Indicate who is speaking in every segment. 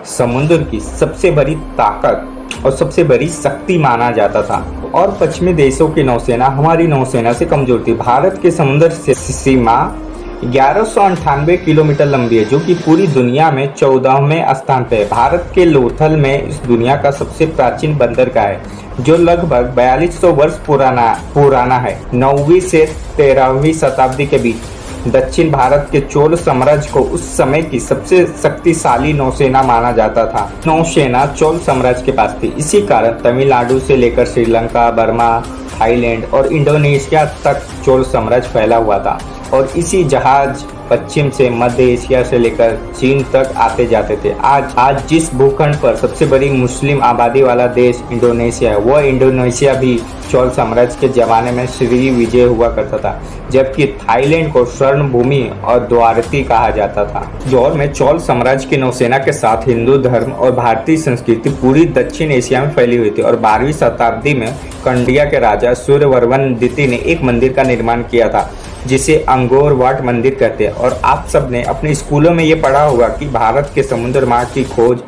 Speaker 1: समुद्र की सबसे बड़ी ताकत और सबसे बड़ी शक्ति माना जाता था और पश्चिमी देशों की नौसेना हमारी नौसेना से कमजोर थी। भारत के समुद्र से सीमा 1198 किलोमीटर लंबी है, जो कि पूरी दुनिया में 14वें स्थान पे है। भारत के लोथल में इस दुनिया का सबसे प्राचीन बंदरगाह है, जो लगभग 4200 वर्ष पुराना है। 9वीं से 13वीं शताब्दी के बीच दक्षिण भारत के चोल साम्राज्य को उस समय की सबसे शक्तिशाली नौसेना माना जाता था। नौसेना चोल साम्राज्य के पास थी। इसी कारण तमिलनाडु से लेकर श्रीलंका, बर्मा, थाईलैंड और इंडोनेशिया तक चोल साम्राज्य फैला हुआ था और इसी जहाज पश्चिम से मध्य एशिया से लेकर चीन तक आते जाते थे। आज जिस भूखंड पर सबसे बड़ी मुस्लिम आबादी वाला देश इंडोनेशिया है, वह इंडोनेशिया भी चोल साम्राज्य के जमाने में श्री विजय हुआ करता था, जबकि थाईलैंड को स्वर्ण भूमि और द्वारती कहा जाता था। दौर में चोल साम्राज्य की नौसेना के साथ हिंदू धर्म और भारतीय संस्कृति पूरी दक्षिण एशिया में फैली हुई थी और 12वीं शताब्दी में कंडिया के राजा सूर्यवर्मन द्वितीय ने एक मंदिर का निर्माण किया था, जिसे अंगोर वाट मंदिर कहते हैं। और आप सब ने अपने स्कूलों में ये पढ़ा होगा कि भारत के समुद्र मार्ग की खोज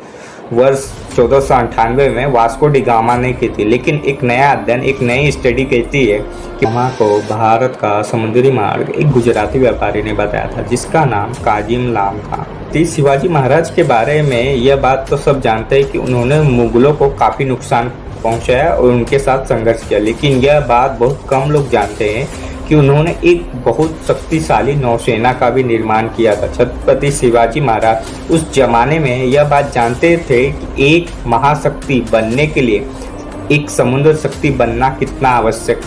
Speaker 1: वर्ष 1498 में वास्को डी गामा ने की थी, लेकिन एक नया अध्ययन, एक नई स्टडी कहती है कि गामा को भारत का समुद्री मार्ग एक गुजराती व्यापारी ने बताया था, जिसका नाम काजिम लाम था। शिवाजी महाराज के बारे में यह बात तो सब जानते हैं कि उन्होंने मुगलों को काफ़ी नुकसान पहुंचाया और उनके साथ संघर्ष किया, लेकिन यह बात बहुत कम लोग जानते हैं कि उन्होंने एक बहुत शक्तिशाली नौसेना का भी निर्माण किया था। छत्रपति शिवाजी महाराज उस जमाने में यह बात जानते थे कि एक महाशक्ति बनने के लिए एक समुद्र शक्ति बनना कितना आवश्यक है।